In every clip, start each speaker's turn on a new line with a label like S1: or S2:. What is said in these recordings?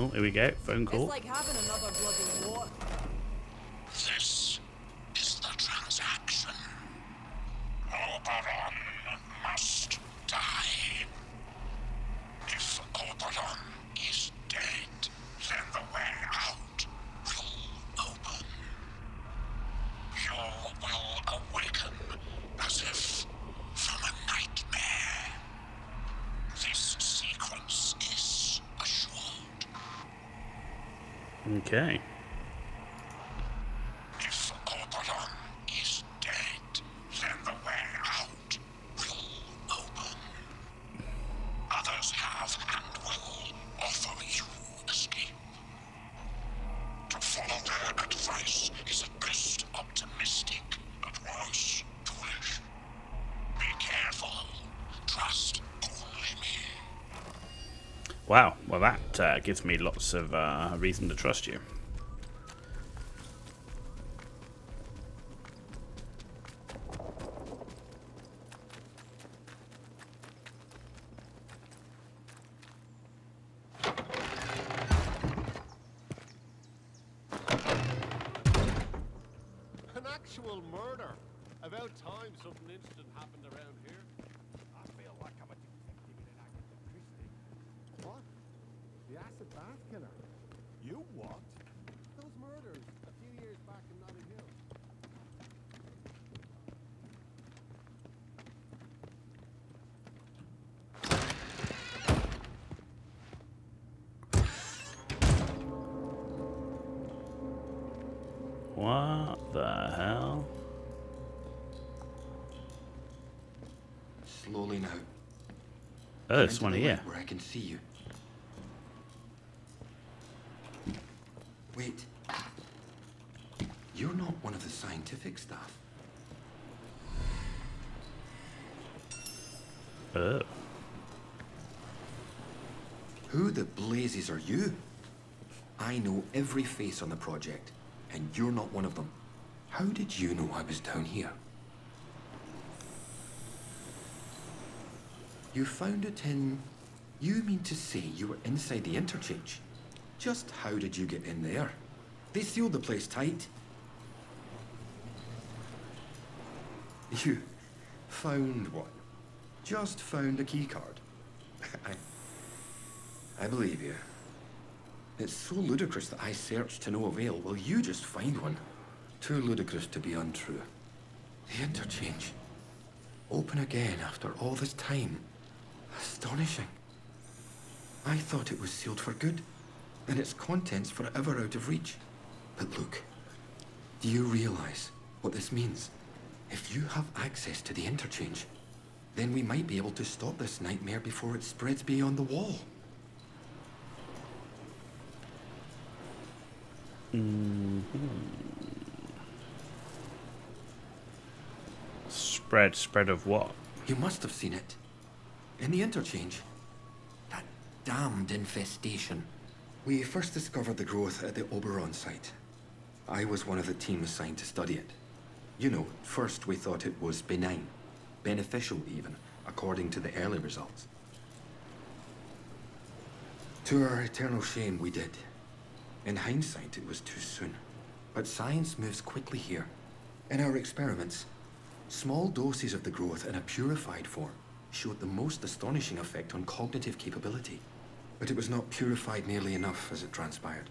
S1: Oh, here we go. Phone call.
S2: It's like having another bloody war.
S3: This is the transaction. Oberon must die. If Oberon is dead, then the way out will open. You will awaken as if from a nightmare. This sequence is assured.
S1: Okay.
S3: If Oberon is dead, then the way out will open. Others have and will offer you escape. To follow their advice is at best optimistic, at worst foolish. Be careful. Trust only me.
S1: Wow. Well, that gives me lots of reason to trust you.
S4: An actual murder. About time something interesting happened around here.
S5: I feel like I'm a detective in an Agatha Christie.
S4: What? The acid bath killer?
S5: You what?
S4: Those murders a few years back in Notting Hill.
S1: What the hell?
S6: Slowly now.
S1: Oh, there's one here.
S6: Where I can see you. Wait. You're not one of the scientific staff.
S1: Oh.
S6: Who the blazes are you? I know every face on the project, and you're not one of them. How did you know I was down here? You found it in... You mean to say you were inside the Interchange? Just how did you get in there? They sealed the place tight. You found one. Just found a keycard. I believe you. It's so ludicrous that I searched to no avail. Will you just find one? Too ludicrous to be untrue. The Interchange. Open again after all this time. Astonishing. I thought it was sealed for good, and its contents forever out of reach. But look, do you realize what this means? If you have access to the Interchange, then we might be able to stop this nightmare before it spreads beyond the wall.
S1: Spread of what?
S6: You must have seen it. In the Interchange. That damned infestation. We first discovered the growth at the Oberon site. I was one of the team assigned to study it. You know, first we thought it was benign. Beneficial even, according to the early results. To our eternal shame, we did. In hindsight, it was too soon. But science moves quickly here. In our experiments, small doses of the growth in a purified form showed the most astonishing effect on cognitive capability. But it was not purified nearly enough, as it transpired.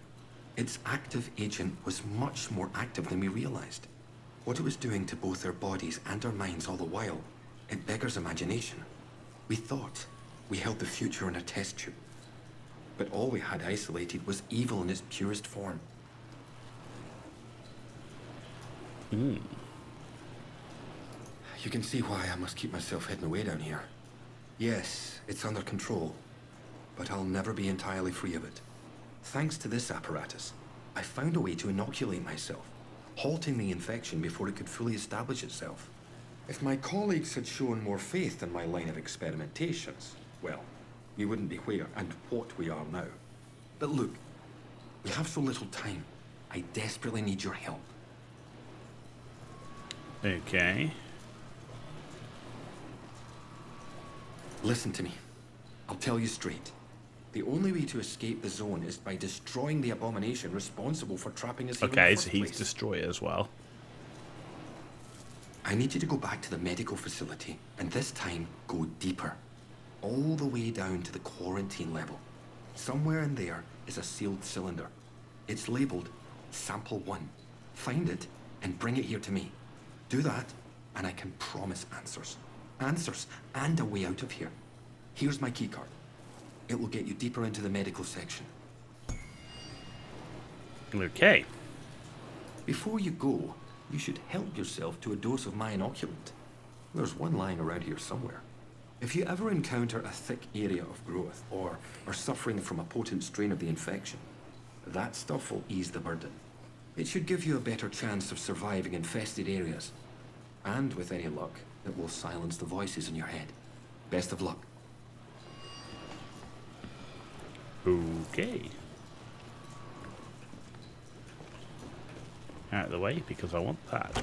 S6: Its active agent was much more active than we realized. What it was doing to both our bodies and our minds all the while, it beggars imagination. We thought we held the future in a test tube. But all we had isolated was evil in its purest form. You can see why I must keep myself hidden away down here. Yes, it's under control, but I'll never be entirely free of it. Thanks to this apparatus, I found a way to inoculate myself, halting the infection before it could fully establish itself. If my colleagues had shown more faith in my line of experimentations, well, we wouldn't be where and what we are now. But look, we have so little time. I desperately need your help.
S1: Okay.
S6: Listen to me. I'll tell you straight. The only way to escape the zone is by destroying the abomination responsible for trapping us here in
S1: Okay,
S6: the
S1: so
S6: first
S1: he's
S6: place.
S1: destroyer as well.
S6: I need you to go back to the medical facility, and this time go deeper. All the way down to the quarantine level. Somewhere in there is a sealed cylinder. It's labeled Sample 1. Find it and bring it here to me. Do that, and I can promise answers. Answers and a way out of here. Here's my keycard. It will get you deeper into the medical section.
S1: Okay.
S6: Before you go, you should help yourself to a dose of my inoculant. There's one lying around here somewhere. If you ever encounter a thick area of growth or are suffering from a potent strain of the infection, that stuff will ease the burden. It should give you a better chance of surviving infested areas. And with any luck, it will silence the voices in your head. Best of luck.
S1: Okay. Out of the way, because I want that.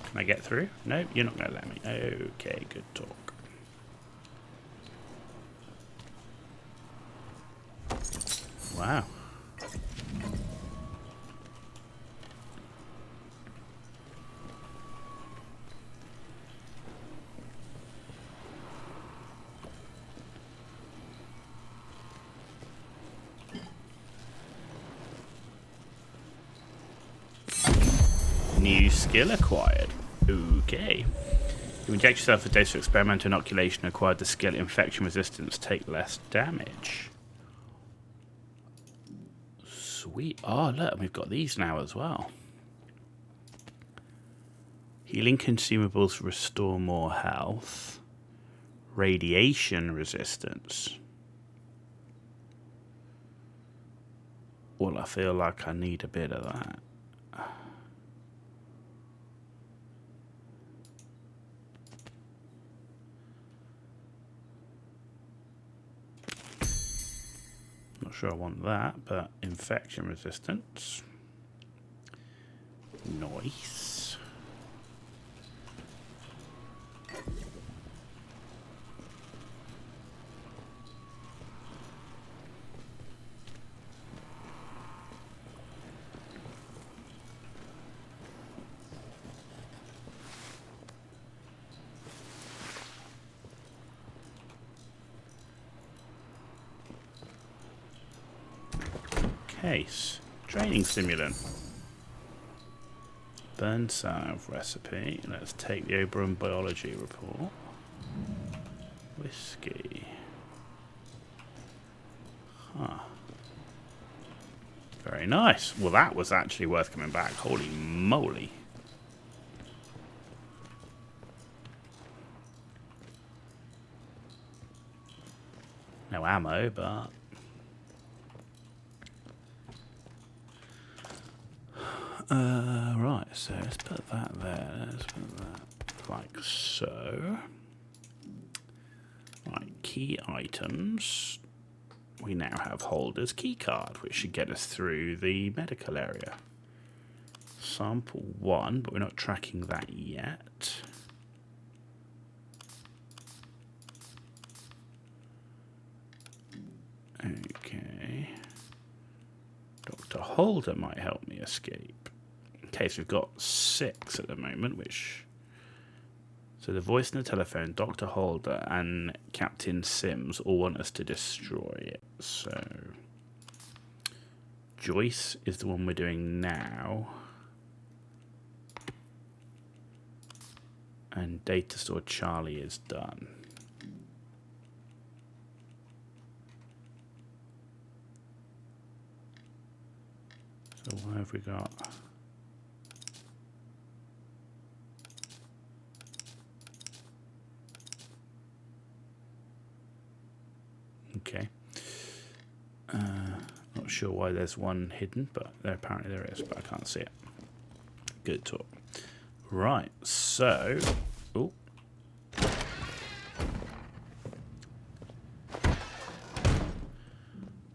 S1: Can I get through? No, you're not going to let me. Okay, good talk. Wow. New skill acquired. Okay. You inject yourself a dose of experimental inoculation, acquired the skill infection resistance, take less damage. Sweet. Oh, look, we've got these now as well. Healing consumables restore more health. Radiation resistance. Well, I feel like I need a bit of that. Not sure I want that, but infection resistance. Nice. Case. Training stimulant. Burn salve recipe. Let's take the Oberon biology report. Whiskey. Huh. Very nice. Well, that was actually worth coming back. Holy moly. No ammo, but... right, so let's put that there. Let's put that like so. Right, key items. We now have Holder's keycard, which should get us through the medical area. Sample 1, but we're not tracking that yet. Okay. Dr. Holder might help me escape. Okay, so we've got 6 at the moment, which... So the voice and the telephone, Dr. Holder and Captain Sims all want us to destroy it. So... Joyce is the one we're doing now. And Data Store Charlie is done. So what have we got? Okay. Not sure why there's one hidden, but apparently there is, but I can't see it. Good talk. Right, so... Oh.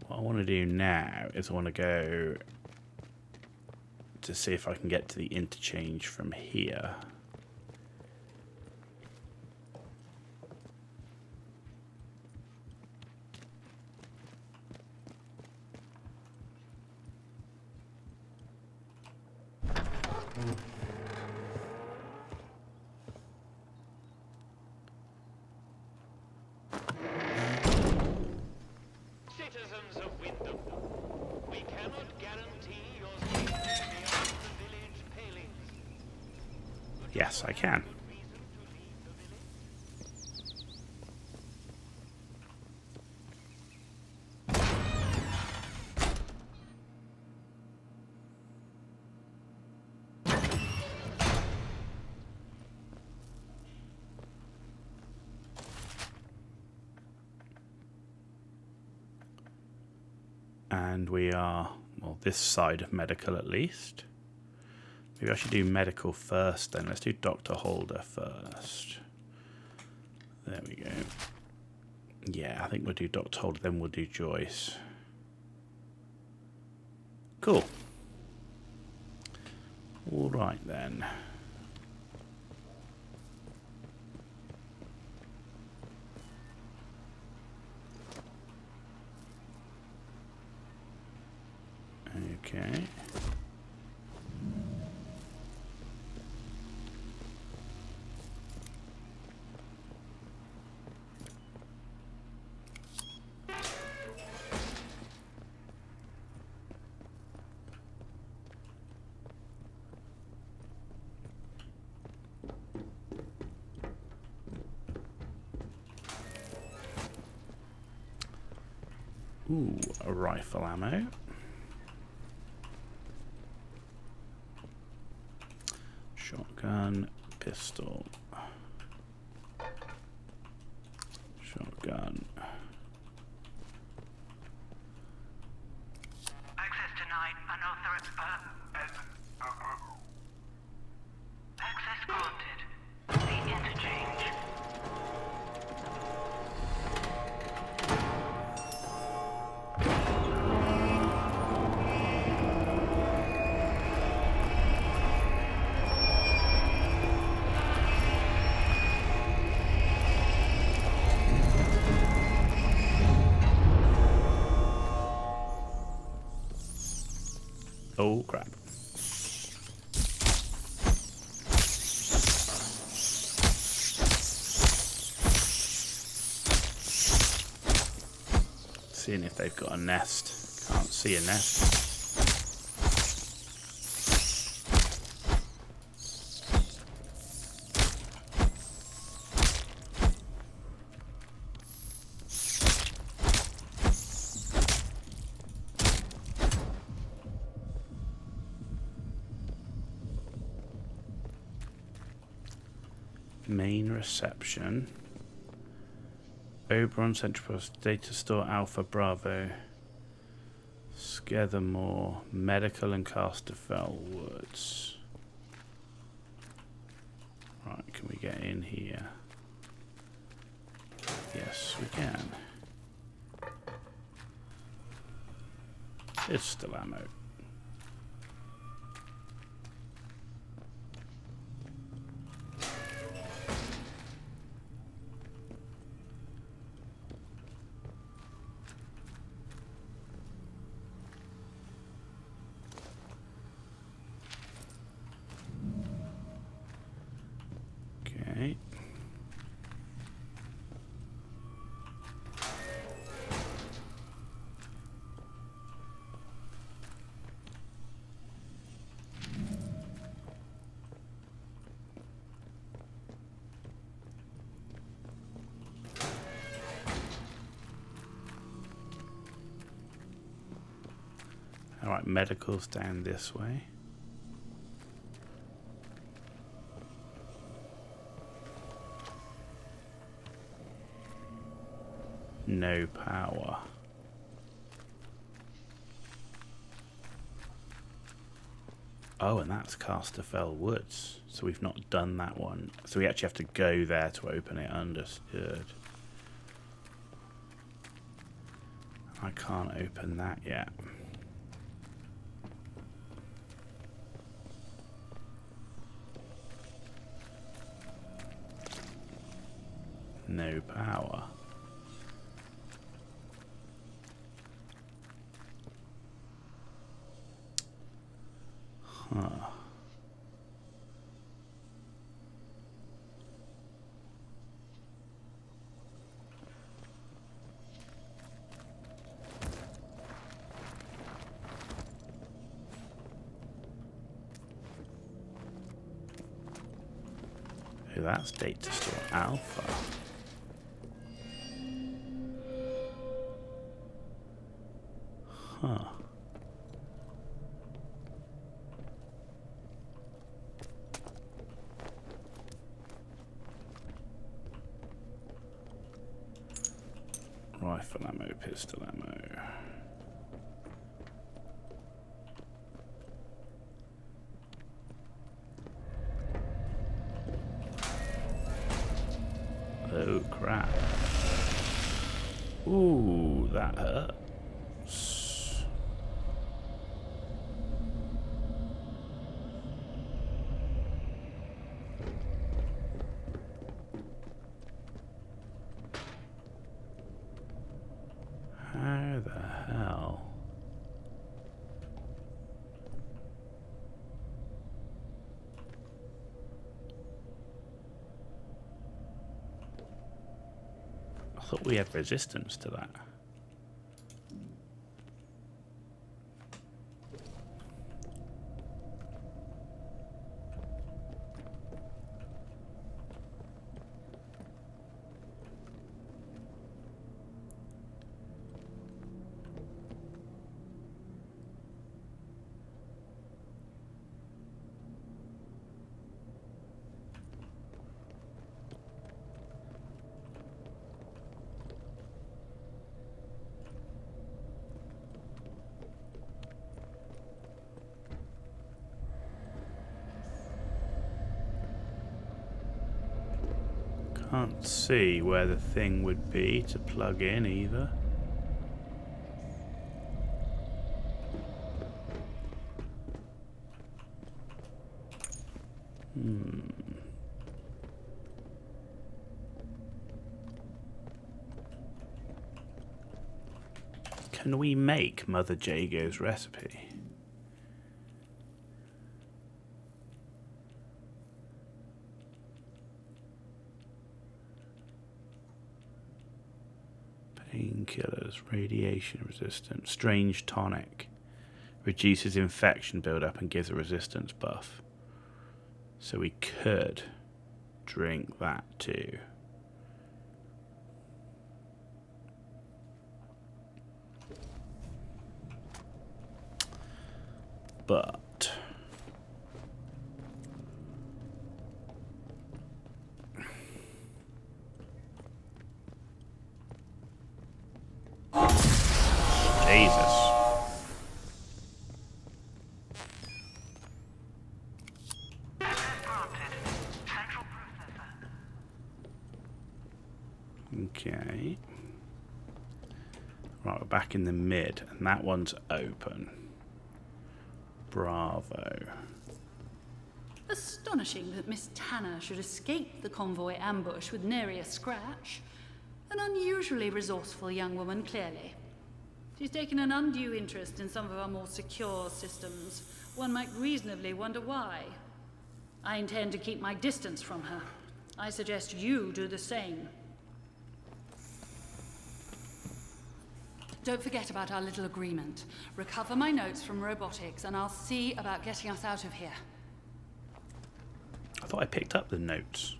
S1: What I want to do now is I want to go to see if I can get to the interchange from here.
S7: Citizens of Wyndham, we cannot guarantee your safety beyond the village palings.
S1: Yes, I can.
S7: Good reason to leave the village?
S1: And we are, well, this side of medical at least. Maybe I should do medical first then. Let's do Dr. Holder first. There we go. Yeah, I think we'll do Dr. Holder, then we'll do Joyce. Cool. All right then. Okay. Ooh, a rifle ammo. Shotgun, pistol. Shotgun.
S8: Access denied. Unauthorized. Access granted. The interchange.
S1: Oh crap. Seeing if they've got a nest. Can't see a nest. Main reception. Oberon Central Post Data Store Alpha Bravo. Scathermore Medical and Casterfell Woods. Right, can we get in here? Yes, we can. It's still ammo. Okay. All right, medical's down this way. No power. Oh, and that's Casterfell Woods. So we've not done that one. So we actually have to go there to open it. Understood. I can't open that yet. No power. Huh. Oh, that's data store alpha. Huh. Rifle ammo, pistol ammo. Oh crap. Ooh, that hurts. How the hell? I thought we had resistance to that. Can't see where the thing would be to plug in either. Can we make Mother Jago's recipe? Painkillers, radiation resistant, strange tonic. Reduces infection buildup and gives a resistance buff. So we could drink that too. But Jesus.
S8: Access granted. Central processor.
S1: Okay. Right, we're back in the mid, and that one's open. Bravo.
S9: Astonishing that Miss Tanner should escape the convoy ambush with nary a scratch. An unusually resourceful young woman, clearly. She's taken an undue interest in some of our more secure systems. One might reasonably wonder why. I intend to keep my distance from her. I suggest you do the same. Don't forget about our little agreement. Recover my notes from robotics, and I'll see about getting us out of here.
S1: I thought I picked up the notes.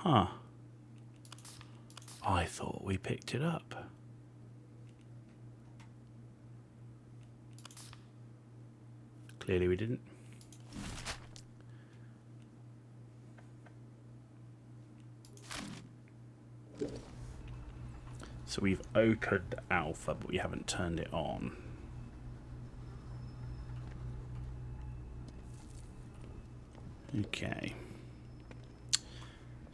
S1: Huh. I thought we picked it up. Clearly we didn't. So we've opened Alpha, but we haven't turned it on. Okay.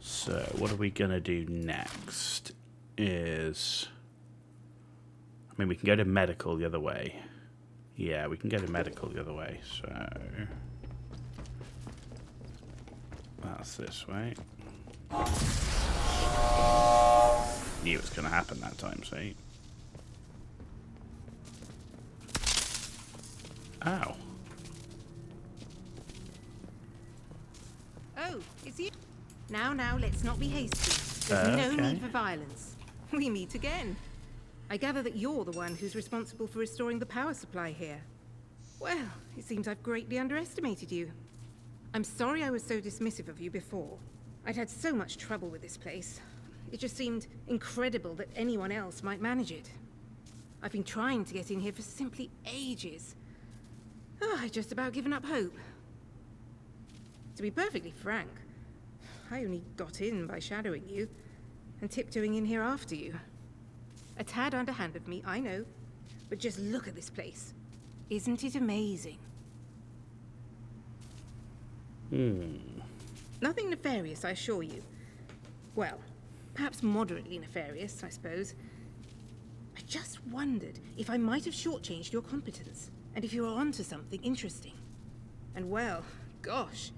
S1: So what are we going to do next is... I mean, we can go to medical the other way. Yeah, we can go to medical the other way, so... That's this way. Knew it was going to happen that time, see? Ow.
S10: Oh, it's you. Now, let's not be hasty. There's no
S1: Okay.
S10: need for violence. We meet again. I gather that you're the one who's responsible for restoring the power supply here. Well, it seems I've greatly underestimated you. I'm sorry I was so dismissive of you before. I'd had so much trouble with this place. It just seemed incredible that anyone else might manage it. I've been trying to get in here for simply ages. I'd just about given up hope. To be perfectly frank, I only got in by shadowing you and tiptoeing in here after you. A tad underhand of me, I know, but just look at this place. Isn't it amazing? Nothing nefarious, I assure you. Well, perhaps moderately nefarious, I suppose. I just wondered if I might have shortchanged your competence, and if you were onto something interesting. And well, gosh,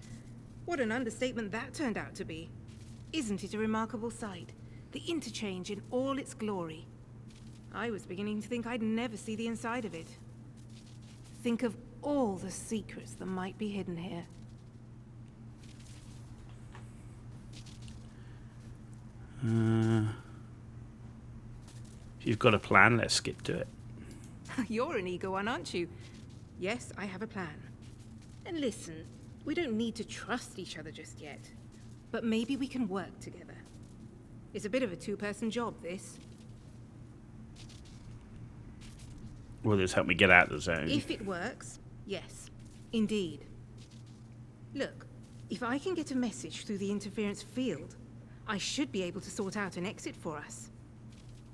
S10: what an understatement that turned out to be. Isn't it a remarkable sight? The Interchange in all its glory. I was beginning to think I'd never see the inside of it. Think of all the secrets that might be hidden here.
S1: If you've got a plan, let's skip to it.
S10: You're an eager one, aren't you? Yes, I have a plan. And listen, we don't need to trust each other just yet. But maybe we can work together. It's a bit of a two-person job, this.
S1: Will this help me get out of the zone?
S10: If it works, yes, indeed. Look, if I can get a message through the interference field, I should be able to sort out an exit for us.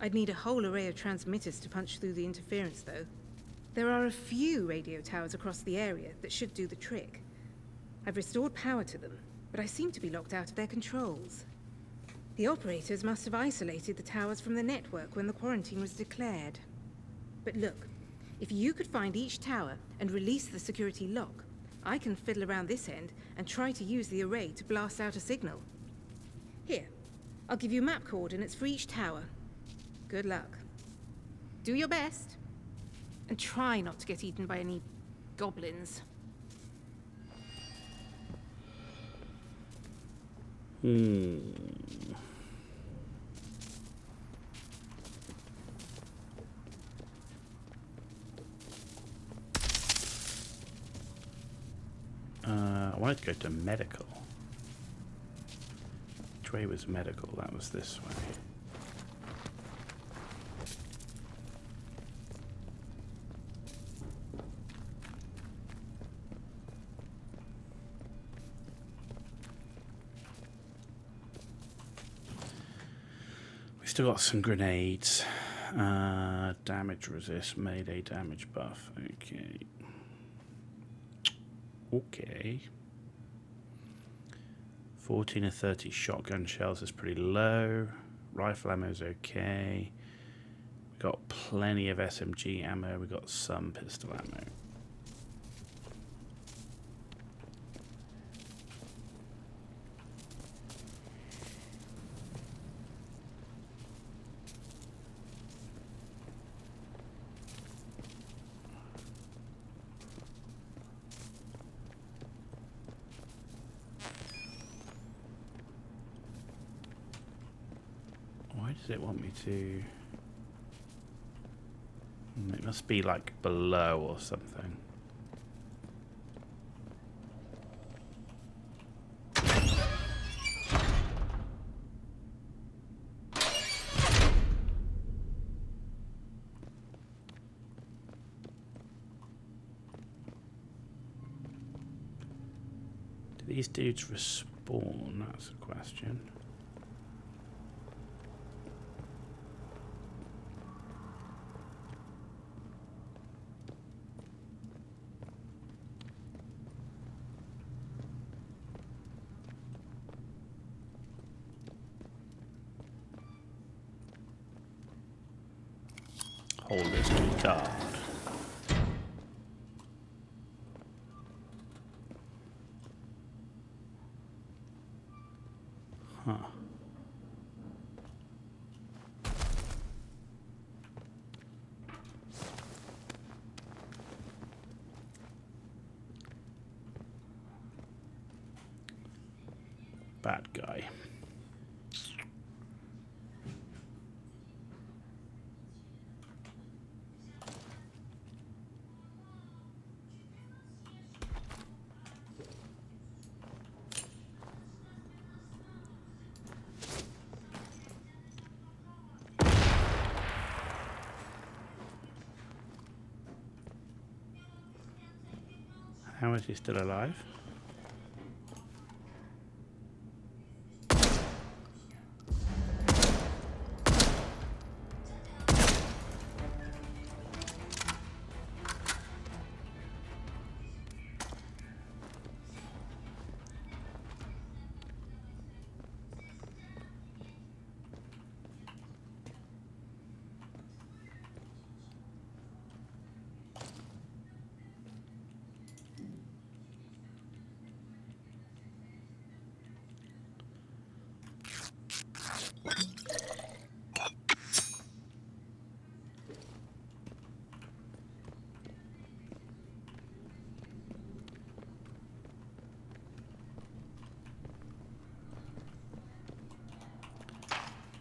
S10: I'd need a whole array of transmitters to punch through the interference, though. There are a few radio towers across the area that should do the trick. I've restored power to them, but I seem to be locked out of their controls. The operators must have isolated the towers from the network when the quarantine was declared. But look, if you could find each tower and release the security lock, I can fiddle around this end and try to use the array to blast out a signal. Here, I'll give you map coordinates for each tower. Good luck. Do your best. And try not to get eaten by any goblins.
S1: I wanted to go to medical. Which way was medical? That was this way. We still got some grenades. Damage resist, melee damage buff. Okay. Okay. 14 or 30 shotgun shells is pretty low. Rifle ammo is okay. We got plenty of SMG ammo. We got some pistol ammo. Why does it want me to? It must be like below or something. Do these dudes respawn? That's a question. Hold this to card. Huh. bad guy. How is he still alive?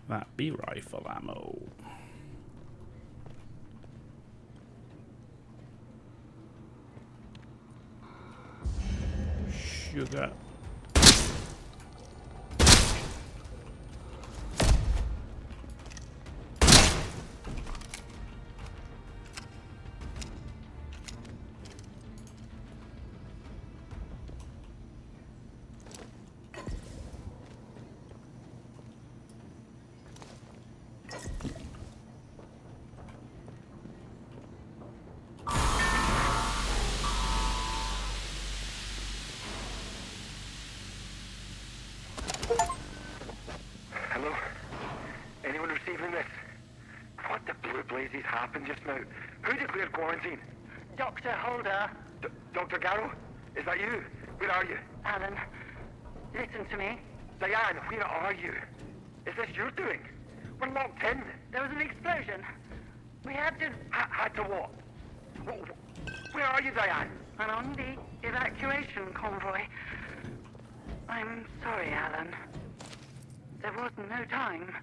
S1: That be rifle ammo. Sugar.
S6: Hello? Anyone receiving this? What the blue blazes happened just now? Who declared quarantine?
S8: Dr. Holder.
S6: Dr. Garrow? Is that you? Where are you?
S8: Alan, listen to me.
S6: Diane, where are you? Is this your doing? We're locked in.
S8: There was an explosion. We had to...
S6: Had to what? Where are you, Diane?
S8: I'm on the evacuation convoy. I'm sorry, Alan. There was no time.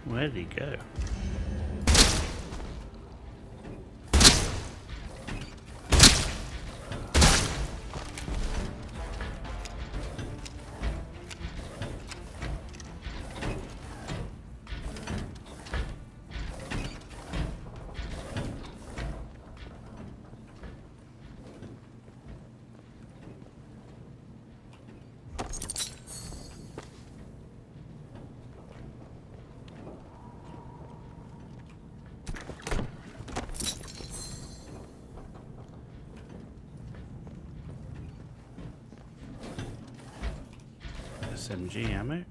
S1: Where did he go? SMG ammo.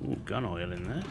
S1: Ooh, gun oil in there.